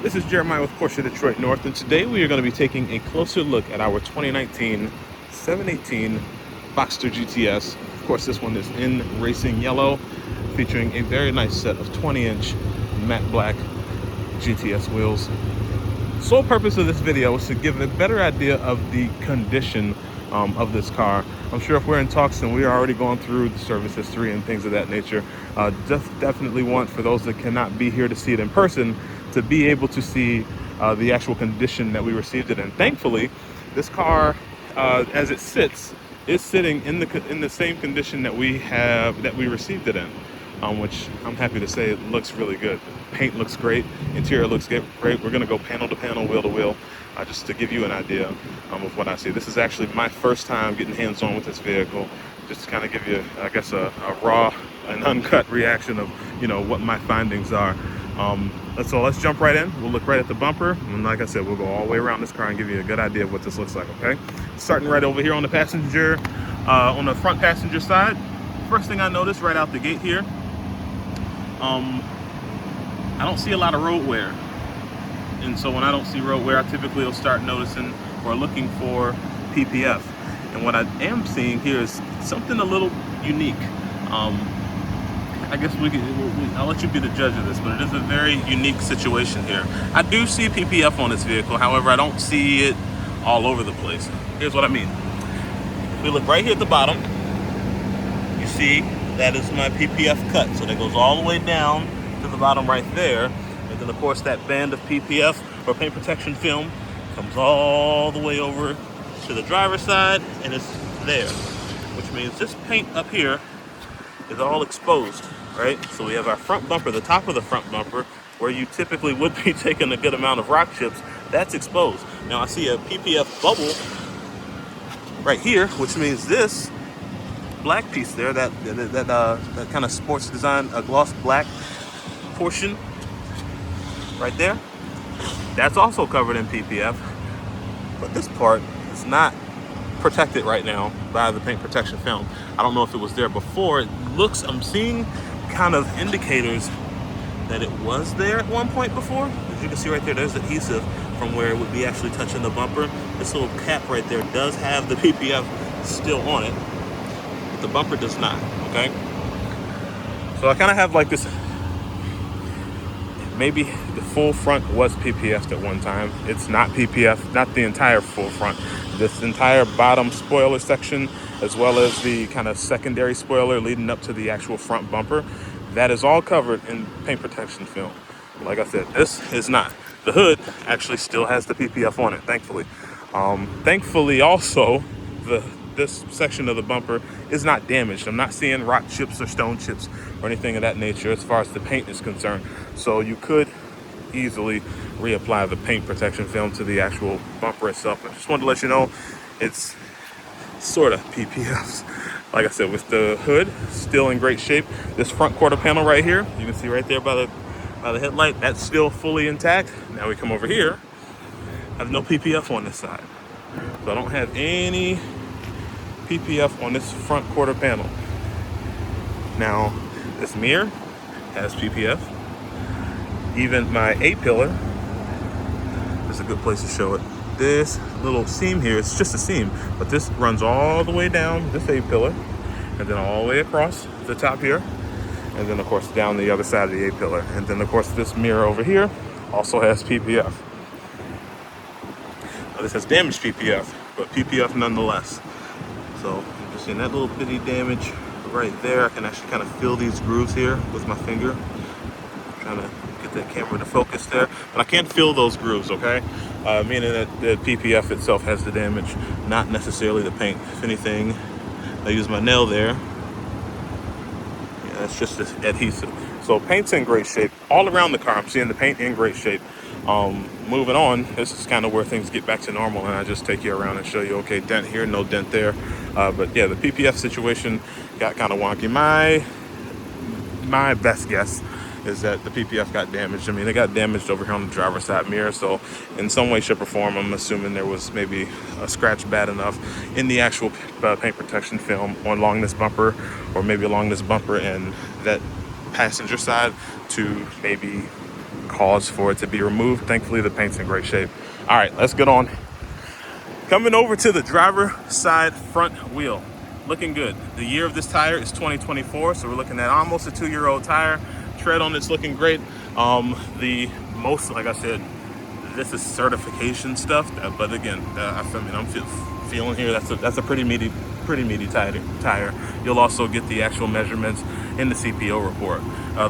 This is Jeremiah with Porsche Detroit North, and today we are going to be taking a closer look at our 2019 718 Boxster GTS. Of course, this one is in racing yellow, featuring a very nice set of 20-inch matte black GTS wheels. Sole purpose of this video is to give a better idea of the condition of this car. I'm sure if we're in talks and we are already going through the service history and things of that nature, definitely want for those that cannot be here to see it in person to be able to see the actual condition that we received it in. Thankfully, this car, as it sits, is sitting in the same condition that we received it in, which I'm happy to say it looks really good. Paint looks great, interior looks great. We're going to go panel to panel, wheel to wheel, just to give you an idea of what I see. This is actually my first time getting hands-on with this vehicle, just to kind of give you, I guess, a raw and uncut reaction of, what my findings are. So let's jump right in. We'll look right at the bumper, and like I said, we'll go all the way around this car and give you a good idea of what this looks like, okay? Starting right over here on the passenger, on the front passenger side. First thing I noticed right out the gate here, I don't see a lot of road wear. And so when I don't see road wear, I typically will start noticing or looking for PPF. And what I am seeing here is something a little unique. I guess I'll let you be the judge of this, but it is a very unique situation here. I do see PPF on this vehicle, however, I don't see it all over the place. Here's what I mean. If we look right here at the bottom, you see that is my PPF cut. So that goes all the way down to the bottom right there. And then of course that band of PPF or paint protection film comes all the way over to the driver's side and it's there. Which means this paint up here is all exposed, right? So we have our front bumper, the top of the front bumper, where you typically would be taking a good amount of rock chips, that's exposed. Now I see a PPF bubble right here, which means this black piece there, that kind of sports design, gloss black portion right there, that's also covered in PPF, but this part is not protected right now by the paint protection film. I don't know if it was there before. I'm seeing kind of indicators that it was there at one point before. As you can see right there, there's adhesive from where it would be actually touching the bumper. This little cap right there does have the PPF still on it, but the bumper does not, okay? So I kind of have like this, maybe the full front was PPF'd at one time. It's not PPF, not the entire full front. This entire bottom spoiler section, as well as the kind of secondary spoiler leading up to the actual front bumper, that is all covered in paint protection film. Like I said, this is not. The hood actually still has the PPF on it, thankfully. Thankfully also, this section of the bumper is not damaged. I'm not seeing rock chips or stone chips or anything of that nature as far as the paint is concerned. So you could easily reapply the paint protection film to the actual bumper itself. I just wanted to let you know it's sort of PPFs. Like I said, with the hood still in great shape. This front quarter panel right here, you can see right there by the headlight, that's still fully intact. Now we come over here, I have no PPF on this side. So I don't have any PPF on this front quarter panel. Now, this mirror has PPF. Even my A-pillar is a good place to show it. This little seam here, it's just a seam, but this runs all the way down this A-pillar, and then all the way across the top here, and then of course down the other side of the A-pillar. And then of course this mirror over here also has PPF. Now, this has damaged PPF, but PPF nonetheless. So I'm just seeing that little bitty damage right there. I can actually kind of feel these grooves here with my finger. I'm trying to get that camera to focus there, but I can't feel those grooves, okay? Meaning that the PPF itself has the damage, not necessarily the paint. If anything, I use my nail there. Yeah, that's just this adhesive. So paint's in great shape. All around the car, I'm seeing the paint in great shape. Moving on, this is kind of where things get back to normal, and I just take you around and show you, okay, dent here, no dent there. But yeah, the PPF situation got kind of wonky. My best guess is that the PPF got damaged. I mean, it got damaged over here on the driver's side mirror. So in some way, shape, or form, I'm assuming there was maybe a scratch bad enough in the actual paint protection film along this bumper, or maybe along this bumper and that passenger side, to maybe cause for it to be removed. Thankfully, the paint's in great shape. All right, let's get on. Coming over to the driver side front wheel. Looking good. The year of this tire is 2024, so we're looking at almost a 2-year-old tire. Tread on it's looking great. The most, like I said, this is certification stuff, but again, I'm feeling here that's a pretty meaty tire. You'll also get the actual measurements in the CPO report.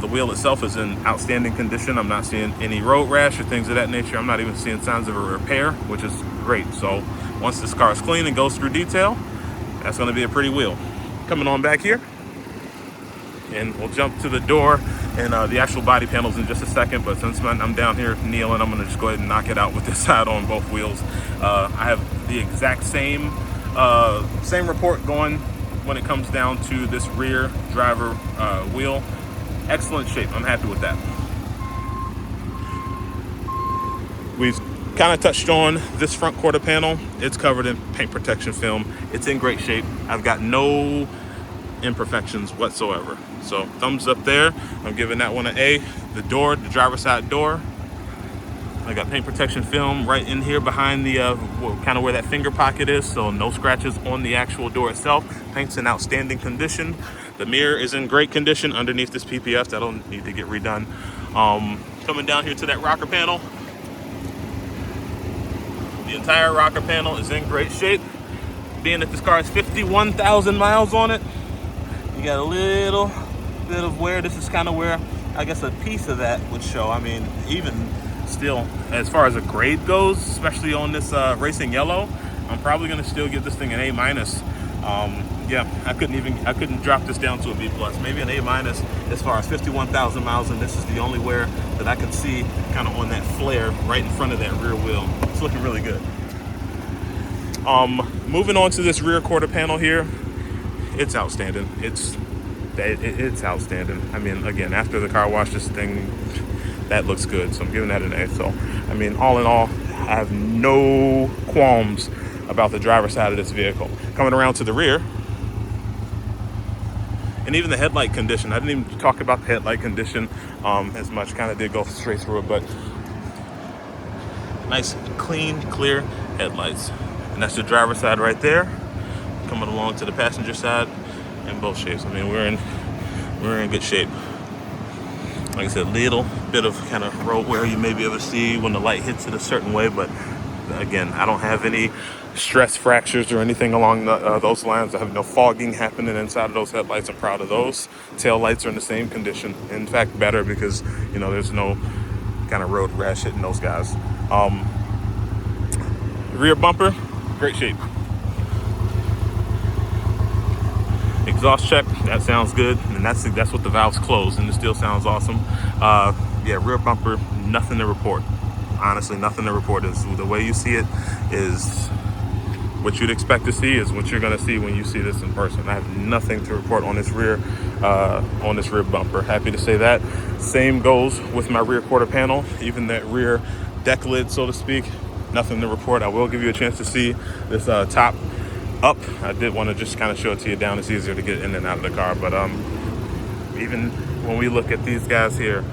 The wheel itself is in outstanding condition. I'm not seeing any road rash or things of that nature. I'm not even seeing signs of a repair, which is great. So once this car is clean and goes through detail, that's going to be a pretty wheel. Coming on back here, and we'll jump to the door and the actual body panels in just a second. But since I'm down here kneeling, I'm going to just go ahead and knock it out with this side on both wheels. I have the exact same report going when it comes down to this rear driver wheel. Excellent shape. I'm happy with that. We've kind of touched on this front quarter panel. It's covered in paint protection film. It's in great shape. I've got no imperfections whatsoever. So thumbs up there. I'm giving that one an A. The door, the driver's side door, I got paint protection film right in here behind the kind of where that finger pocket is, so no scratches on the actual door itself. Paint's in outstanding condition. The mirror is in great condition underneath this PPF. That'll need to get redone. Coming down here to that rocker panel. The entire rocker panel is in great shape. Being that this car has 51,000 miles on it, you got a little bit of wear. This is kind of where I guess a piece of that would show. I mean, even still, as far as a grade goes, especially on this racing yellow, I'm probably going to still give this thing an A-. Yeah, I couldn't drop this down to a B+, maybe an A- as far as 51,000 miles, and this is the only wear that I can see kind of on that flare right in front of that rear wheel. It's looking really good. Moving on to this rear quarter panel here, it's outstanding. It's outstanding. I mean, again, after the car wash, this thing, that looks good, so I'm giving that an A. So, I mean, all in all, I have no qualms about the driver's side of this vehicle. Coming around to the rear, and even the headlight condition. I didn't even talk about the headlight condition as much, kind of did go straight through it, but nice, clean, clear headlights. And that's the driver's side right there. Coming along to the passenger side in both shapes. I mean, we're in good shape. Like I said, little bit of kind of road wear you may be able to see when the light hits it a certain way, but again, I don't have any stress fractures or anything along those lines. I have no fogging happening inside of those headlights. I'm proud of those. Tail lights are in the same condition. In fact, better, because there's no kind of road rash hitting those guys. Rear bumper, great shape. Exhaust check, that sounds good, and that's what the valve's closed, and it still sounds awesome. Yeah, rear bumper, nothing to report. Honestly, nothing to report. Is the way you see it is what you'd expect to see, is what you're going to see when you see this in person. I have nothing to report on this rear bumper. Happy to say that. Same goes with my rear quarter panel, even that rear deck lid, so to speak. Nothing to report. I will give you a chance to see this top up. I did want to just kind of show it to you down. It's easier to get in and out of the car, but even when we look at these guys here,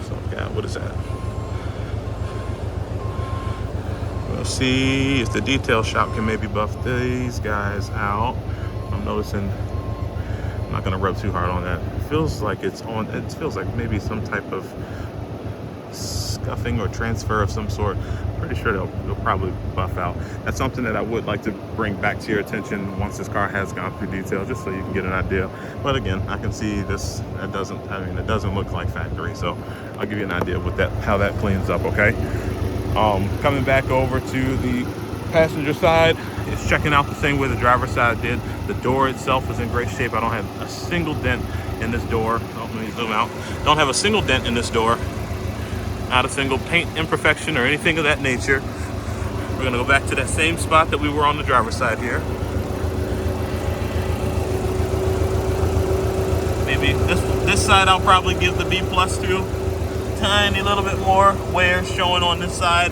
so yeah, what is that? We'll see if the detail shop can maybe buff these guys out. I'm noticing, I'm not going to rub too hard on that. It feels like it feels like maybe some type of scuffing or transfer of some sort. Pretty sure they'll probably buff out. That's something that I would like to bring back to your attention once this car has gone through detail, just so you can get an idea. But again, I can see this, it doesn't look like factory, so I'll give you an idea of how that cleans up, okay? Coming back over to the passenger side, it's checking out the same way the driver's side did. The door itself is in great shape. I don't have a single dent in this door. Oh, let me zoom out. Don't have a single dent in this door. Not a single paint imperfection or anything of that nature. We're gonna go back to that same spot that we were on the driver's side here. Maybe this side I'll probably give the B+ to. Tiny little bit more wear showing on this side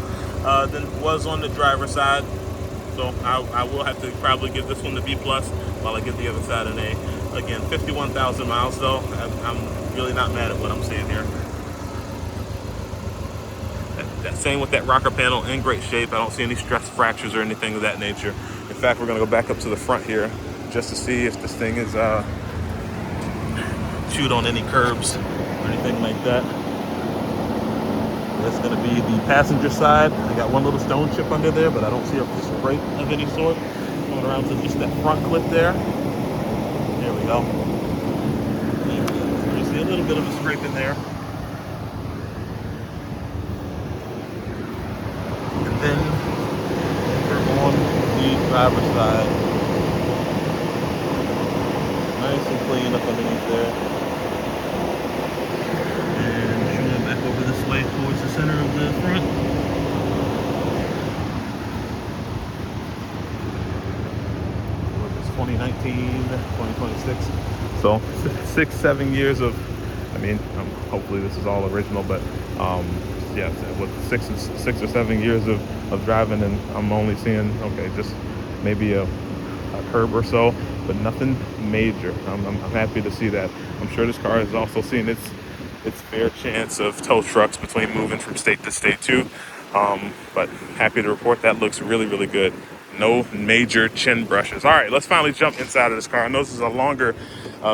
than was on the driver's side. So I will have to probably give this one the B+ while I give the other side an A. Again, 51,000 miles though. I'm really not mad at what I'm seeing here. That same with that rocker panel, in great shape. I don't see any stress fractures or anything of that nature. In fact, we're gonna go back up to the front here just to see if this thing is chewed on any curbs or anything like that. That's gonna be the passenger side. I got one little stone chip under there, but I don't see a scrape of any sort. Going around to just that front clip there. There we go. You see a little bit of a scrape in there. And then we're on the driver's side. Nice and clean up underneath there. And showing back over this way towards the center of the front. What is this, 2019, 2026? So 6-7 years of, hopefully this is all original, but yeah, with 6 or 7 years of driving, and I'm only seeing, okay, just maybe a curb or so, but nothing major. I'm happy to see that. I'm sure this car has also seen its fair chance of tow trucks between moving from state to state too. But happy to report that looks really, really good. No major chin brushes. All right, let's finally jump inside of this car. I know this is a longer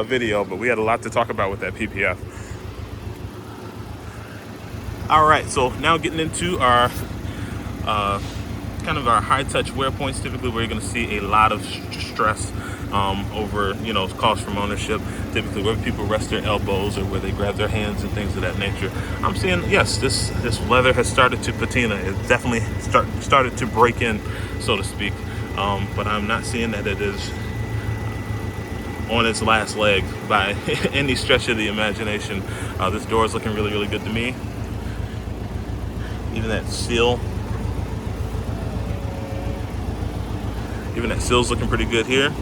video, but we had a lot to talk about with that PPF. All right, so now getting into our kind of our high-touch wear points, typically where you're going to see a lot of stress over, cost from ownership, typically where people rest their elbows or where they grab their hands and things of that nature. I'm seeing, yes, this leather has started to patina. It definitely started to break in, so to speak, but I'm not seeing that it is on its last leg by any stretch of the imagination. This door is looking really, really good to me. Even that seal's looking pretty good here.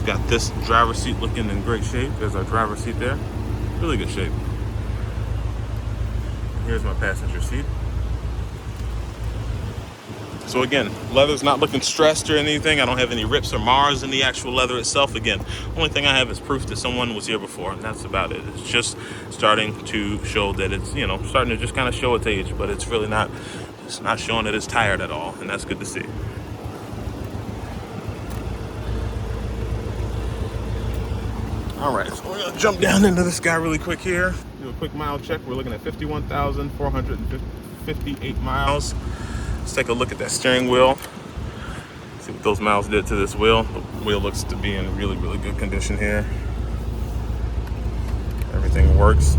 Got this driver's seat looking in great shape. There's our driver's seat there. Really good shape. Here's my passenger seat. So again, leather's not looking stressed or anything. I don't have any rips or mars in the actual leather itself. Again, only thing I have is proof that someone was here before, and that's about it. It's just starting to show that it's, starting to just kind of show its age, but it's really not, it's not showing that it's tired at all, and that's good to see. All right, so we're gonna jump down into this guy really quick here. Do a quick mile check. We're looking at 51,458 miles. Let's take a look at that steering wheel. See what those miles did to this wheel. The wheel looks to be in really, really good condition here. Everything works.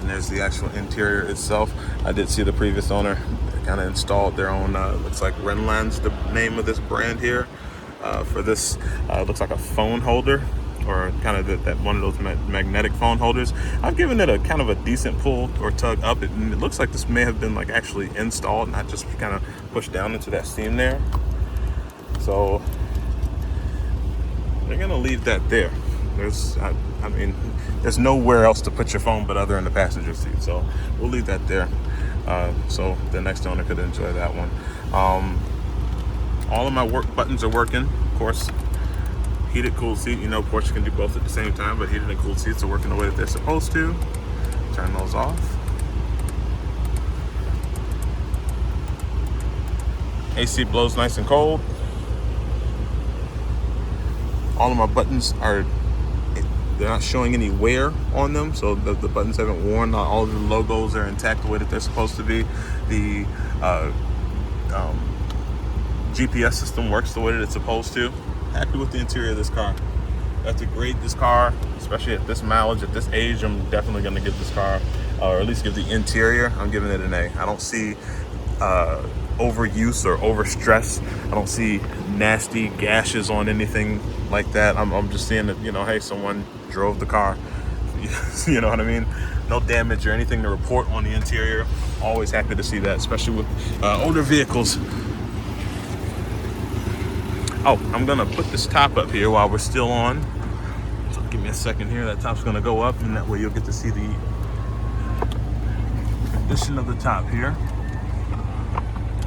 And there's the actual interior itself. I did see the previous owner kind of installed their own, looks like Renland's the name of this brand here. For this, looks like a phone holder, or kind of that one of those magnetic phone holders. I've given it a kind of a decent pull or tug up. It looks like this may have been like actually installed, not just kind of pushed down into that seam there. So they're gonna leave that there. There's nowhere else to put your phone but other in the passenger seat. So we'll leave that there. So the next owner could enjoy that one. All of my work buttons are working, of course. Heated, cooled seat, Porsche can do both at the same time, but heated and cooled seats are working the way that they're supposed to. Turn those off. AC blows nice and cold. All of my buttons they're not showing any wear on them, so the buttons haven't worn. All of the logos are intact the way that they're supposed to be. The GPS system works the way that it's supposed to. Happy with the interior of this car. That's a grade this car, especially at this mileage, at this age. I'm definitely going to give this car, or at least give the interior, I'm giving it an A. I don't see overuse or overstress. I don't see nasty gashes on anything like that. I'm just seeing that, hey, someone drove the car. You know what I mean? No damage or anything to report on the interior. Always happy to see that, especially with older vehicles. Oh, I'm gonna put this top up here while we're still on. So give me a second here. That top's gonna go up, and that way you'll get to see the condition of the top here.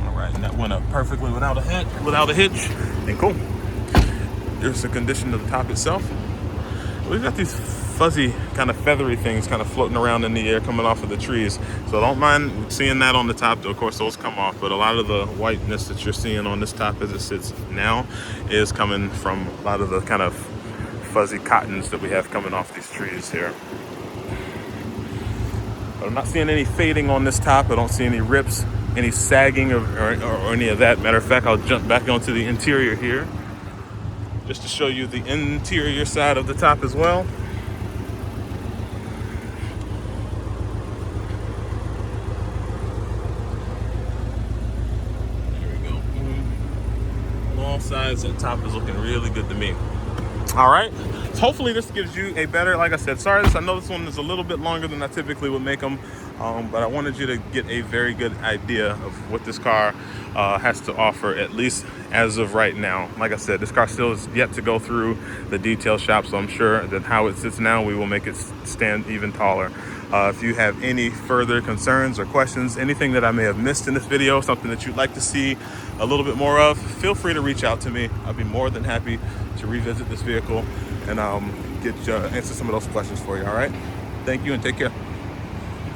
All right, and that went up perfectly without a hitch. And cool. There's the condition of the top itself. We've got these fuzzy kind of feathery things kind of floating around in the air coming off of the trees. So don't mind seeing that on the top. Of course, those come off, but a lot of the whiteness that you're seeing on this top as it sits now is coming from a lot of the kind of fuzzy cottons that we have coming off these trees here. But I'm not seeing any fading on this top. I don't see any rips, any sagging or any of that. Matter of fact, I'll jump back onto the interior here just to show you the interior side of the top as well. There we go. All sides on top is looking really good to me. All right, so hopefully this gives you a better, like I said, sorry, I know this one is a little bit longer than I typically would make them, but I wanted you to get a very good idea of what this car has to offer, at least as of right now. Like I said, this car still is yet to go through the detail shop, so I'm sure that how it sits now, we will make it stand even taller. If you have any further concerns or questions, anything that I may have missed in this video, something that you'd like to see a little bit more of, feel free to reach out to me. I'll be more than happy to revisit this vehicle and answer some of those questions for you. All right, thank you and take care.